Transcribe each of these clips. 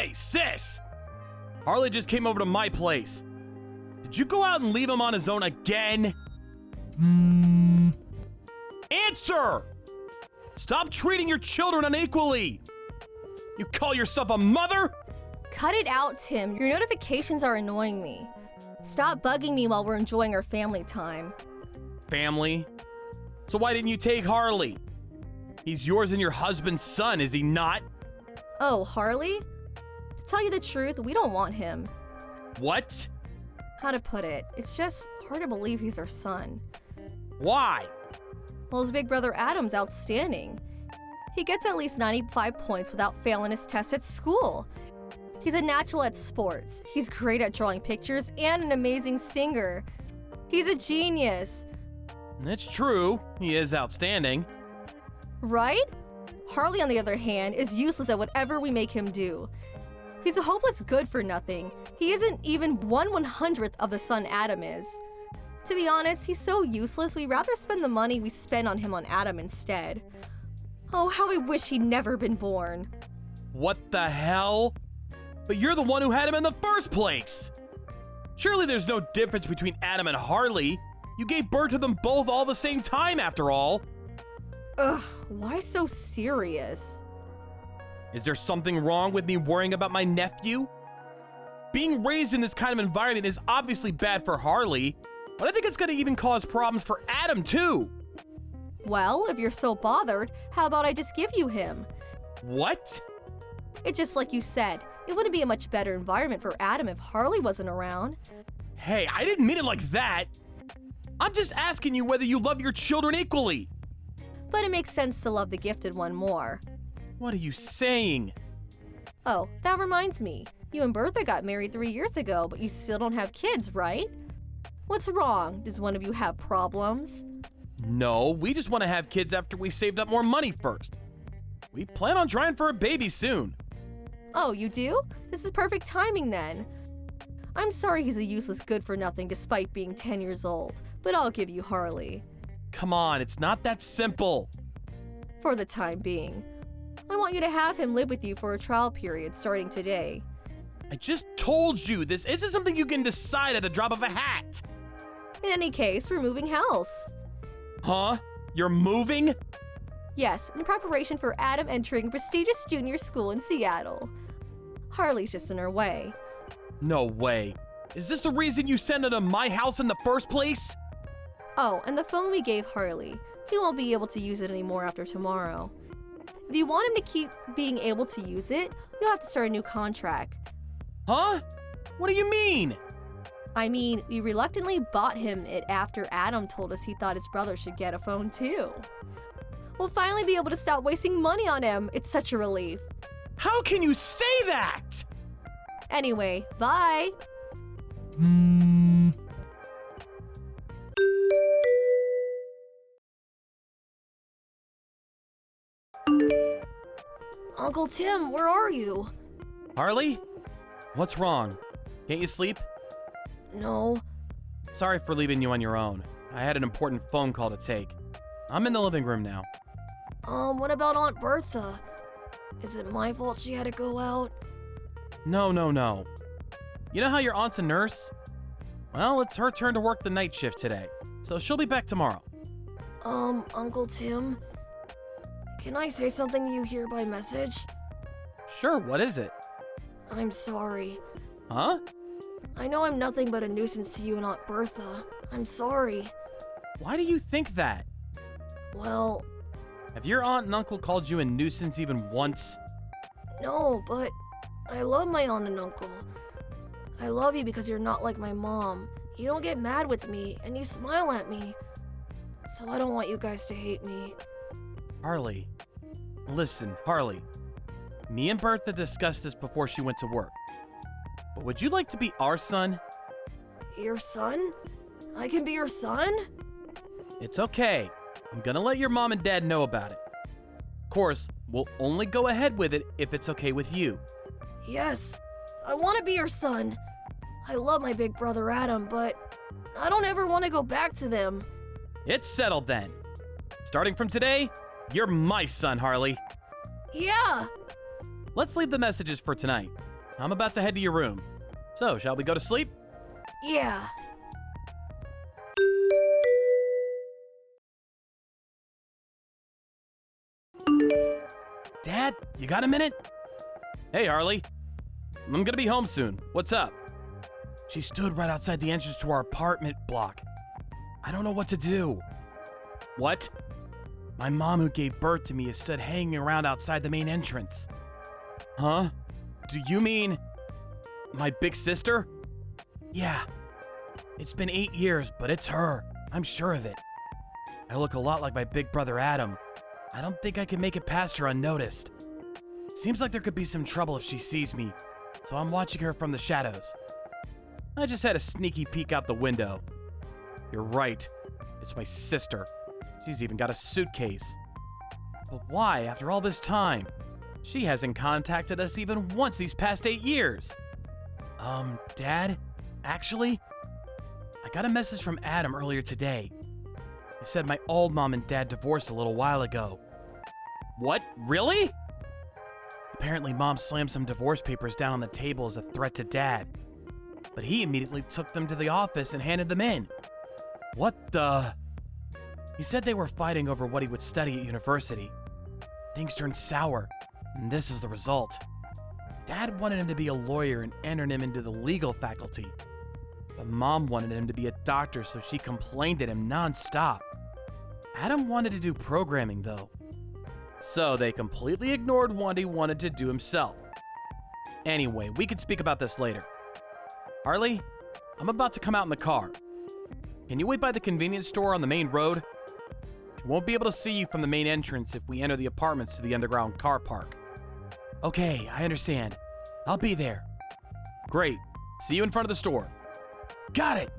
Hey, sis! Harley just came over to my place. Did you go out and leave him on his own again? Answer! Stop treating your children unequally! You call yourself a mother? Cut it out, Tim. Your notifications are annoying me. Stop bugging me while we're enjoying our family time. Family? So why didn't you take Harley? He's yours and your husband's son, is he not? Oh, Harley? To tell you the truth, we don't want him. What? How to put it? It's just hard to believe he's our son. Why? Well, his big brother Adam's outstanding. He gets at least 95 points without failing his test at school. He's a natural at sports. He's great at drawing pictures and an amazing singer. He's a genius. It's true, he is outstanding. Right? Harley, on the other hand, is useless at whatever we make him do. He's a hopeless good-for-nothing. He isn't even 1/100th of the son Adam is. To be honest, he's so useless, we'd rather spend the money we spend on him on Adam instead. Oh, how I wish he'd never been born. What the hell? But you're the one who had him in the first place! Surely there's no difference between Adam and Harley. You gave birth to them both all the same time, after all. Ugh, why so serious? Is there something wrong with me worrying about my nephew? Being raised in this kind of environment is obviously bad for Harley, but I think it's gonna even cause problems for Adam too. Well, if you're so bothered, how about I just give you him? What? It's just like you said, it wouldn't be a much better environment for Adam if Harley wasn't around. Hey, I didn't mean it like that. I'm just asking you whether you love your children equally. But it makes sense to love the gifted one more. What are you saying? Oh, that reminds me. You and Bertha got married 3 years ago, but you still don't have kids, right? What's wrong? Does one of you have problems? No, we just want to have kids after we saved up more money first. We plan on trying for a baby soon. Oh, you do? This is perfect timing then. I'm sorry he's a useless good-for-nothing despite being 10 years old, but I'll give you Harley. Come on, it's not that simple. For the time being. I want you to have him live with you for a trial period starting today. I just told you, this isn't something you can decide at the drop of a hat. In any case, we're moving house. Huh? You're moving? Yes, in preparation for Adam entering a prestigious junior school in Seattle. Harley's just in her way. No way. Is this the reason you sent her to my house in the first place? Oh, and the phone we gave Harley. He won't be able to use it anymore after tomorrow. If you want him to keep being able to use it, you'll have to start a new contract. Huh? What do you mean? I mean, we reluctantly bought him it after Adam told us he thought his brother should get a phone too. We'll finally be able to stop wasting money on him. It's such a relief. How can you say that? Anyway, bye. Uncle Tim, where are you? Harley? What's wrong? Can't you sleep? No. Sorry for leaving you on your own. I had an important phone call to take. I'm in the living room now. What about Aunt Bertha? Is it my fault she had to go out? No. You know how your aunt's a nurse? Well, it's her turn to work the night shift today, so she'll be back tomorrow. Uncle Tim? Can I say something to you here by message? Sure, what is it? I'm sorry. Huh? I know I'm nothing but a nuisance to you and Aunt Bertha. I'm sorry. Why do you think that? Well, Have your aunt and uncle called you a nuisance even once? no, but I love my aunt and uncle. I love you because you're not like my mom. You don't get mad with me, and you smile at me. So I don't want you guys to hate me. Harley. Listen, Harley. Me and Bertha discussed this before she went to work. But would you like to be our son? Your son? I can be your son? It's okay. I'm gonna let your mom and dad know about it. Of course, we'll only go ahead with it if it's okay with you. Yes, I want to be your son. I love my big brother Adam, but I don't ever want to go back to them. It's settled then. Starting from today, you're my son, Harley. Yeah. Let's leave the messages for tonight. I'm about to head to your room. So, shall we go to sleep? Yeah. Dad, you got a minute? Hey, Harley. I'm gonna be home soon. What's up? She stood right outside the entrance to our apartment block. I don't know what to do. What? My mom, who gave birth to me, is stood hanging around outside the main entrance. Huh? Do you mean my big sister? Yeah. It's been 8 years, but it's her. I'm sure of it. I look a lot like my big brother Adam. I don't think I can make it past her unnoticed. Seems like there could be some trouble if she sees me, so I'm watching her from the shadows. I just had a sneaky peek out the window. You're right. It's my sister. She's even got a suitcase. But why, after all this time? She hasn't contacted us even once these past 8 years. Dad? Actually, I got a message from Adam earlier today. He said my old mom and dad divorced a little while ago. What? Really? Apparently, Mom slammed some divorce papers down on the table as a threat to Dad. But he immediately took them to the office and handed them in. What the? He said they were fighting over what he would study at university. Things turned sour, and this is the result. Dad wanted him to be a lawyer and entered him into the legal faculty. But Mom wanted him to be a doctor, so she complained at him nonstop. Adam wanted to do programming, though. So they completely ignored what he wanted to do himself. Anyway, we could speak about this later. Harley, I'm about to come out in the car. Can you wait by the convenience store on the main road? She won't be able to see you from the main entrance if we enter the apartments to the underground car park. Okay, I understand. I'll be there. Great. See you in front of the store. Got it!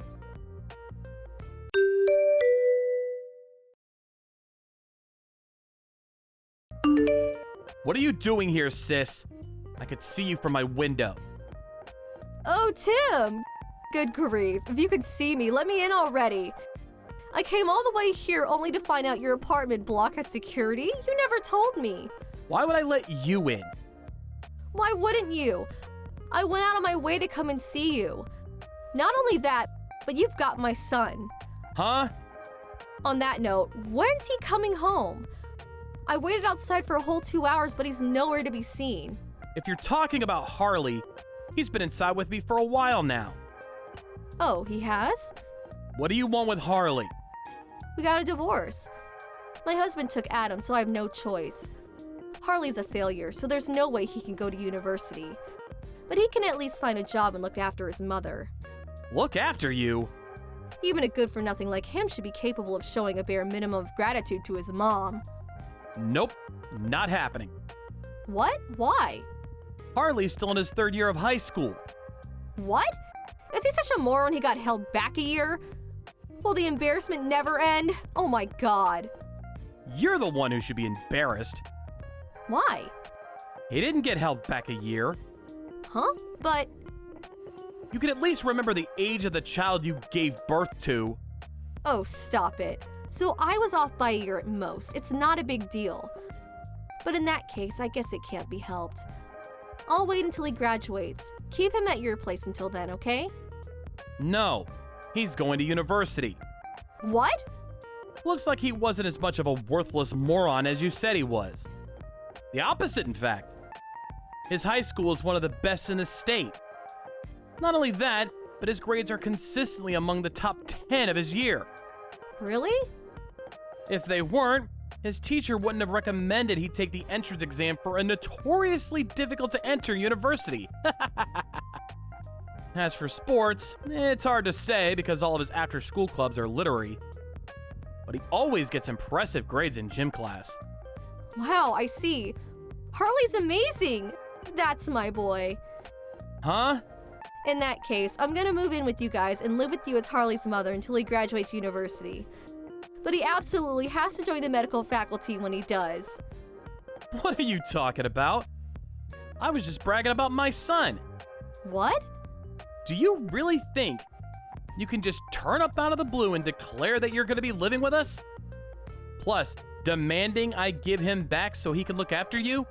What are you doing here, sis? I could see you from my window. Oh, Tim! Good grief. If you could see me, let me in already. I came all the way here only to find out your apartment block has security. You never told me. Why would I let you in? Why wouldn't you? I went out of my way to come and see you. Not only that, but you've got my son. Huh? On that note, when's he coming home? I waited outside for a whole 2 hours, but he's nowhere to be seen. If you're talking about Harley, he's been inside with me for a while now. Oh, he has? What do you want with Harley? We got a divorce. My husband took Adam, so I have no choice. Harley's a failure, so there's no way he can go to university. But he can at least find a job and look after his mother. Look after you? Even a good-for-nothing like him should be capable of showing a bare minimum of gratitude to his mom. Nope, not happening. What? Why? Harley's still in his 3rd year of high school. What? Is he such a moron he got held back a year? Will the embarrassment never end? Oh my god. You're the one who should be embarrassed. Why? He didn't get held back a year. Huh? But... You can at least remember the age of the child you gave birth to. Oh, stop it. So I was off by a year at most. It's not a big deal. But in that case, I guess it can't be helped. I'll wait until he graduates. Keep him at your place until then, okay? No, he's going to university. What? Looks like he wasn't as much of a worthless moron as you said he was. The opposite, in fact. His high school is one of the best in the state. Not only that, but his grades are consistently among the top 10 of his year. Really? If they weren't, his teacher wouldn't have recommended he take the entrance exam for a notoriously difficult to enter university. As for sports, it's hard to say because all of his after-school clubs are literary. But he always gets impressive grades in gym class. Wow, I see. Harley's amazing. That's my boy. Huh? In that case, I'm gonna move in with you guys and live with you as Harley's mother until he graduates university. But he absolutely has to join the medical faculty when he does. What are you talking about? I was just bragging about my son. What? Do you really think you can just turn up out of the blue and declare that you're going to be living with us? Plus, demanding I give him back so he can look after you?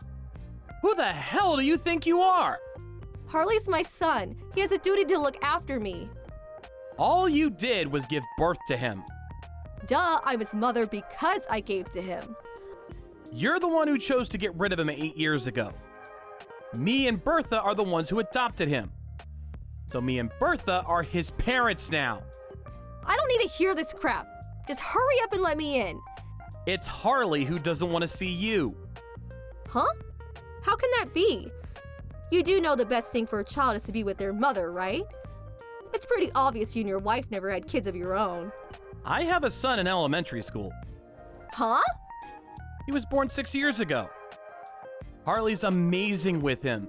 Who the hell do you think you are? Harley's my son. He has a duty to look after me. All you did was give birth to him. Duh, I'm his mother because I gave to him. You're the one who chose to get rid of him 8 years ago. Me and Bertha are the ones who adopted him. So me and Bertha are his parents now. I don't need to hear this crap. Just hurry up and let me in. It's Harley who doesn't want to see you. Huh? How can that be? You do know the best thing for a child is to be with their mother, right? It's pretty obvious you and your wife never had kids of your own. I have a son in elementary school. Huh? He was born 6 years ago. Harley's amazing with him.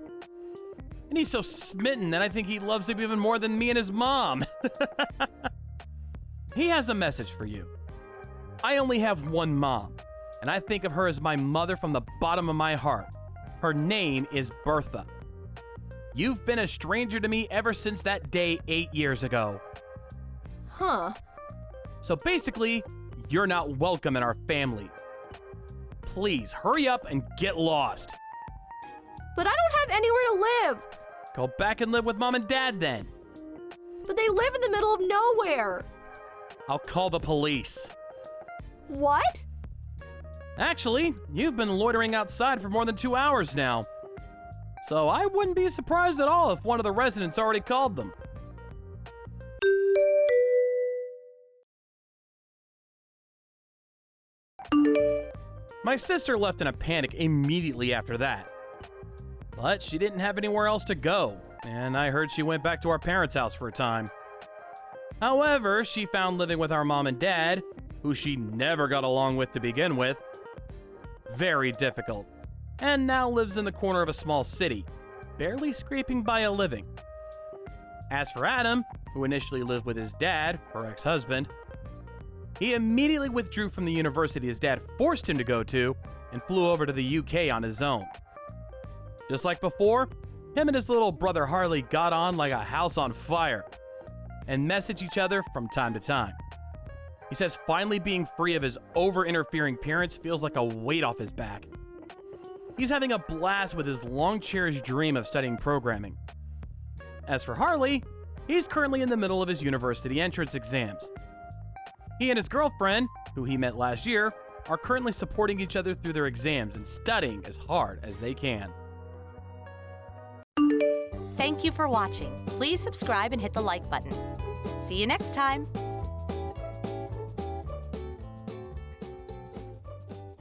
And he's so smitten that I think he loves him even more than me and his mom. He has a message for you. I only have one mom, and I think of her as my mother from the bottom of my heart. Her name is Bertha. You've been a stranger to me ever since that day 8 years ago. Huh. So basically, you're not welcome in our family. Please hurry up and get lost. But I don't have anywhere to live. Go back and live with mom and dad then. But they live in the middle of nowhere. I'll call the police. What? Actually, you've been loitering outside for more than 2 hours now. So I wouldn't be surprised at all if one of the residents already called them. My sister left in a panic immediately after that. But she didn't have anywhere else to go, and I heard she went back to our parents' house for a time. However, she found living with our mom and dad, who she never got along with to begin with, very difficult, and now lives in the corner of a small city, barely scraping by a living. As for Adam, who initially lived with his dad, her ex-husband, he immediately withdrew from the university his dad forced him to go to and flew over to the UK on his own. Just like before, him and his little brother Harley got on like a house on fire and message each other from time to time. He says finally being free of his over-interfering parents feels like a weight off his back. He's having a blast with his long-cherished dream of studying programming. As for Harley, he's currently in the middle of his university entrance exams. He and his girlfriend, who he met last year, are currently supporting each other through their exams and studying as hard as they can. Thank you for watching. Please subscribe and hit the like button. See you next time.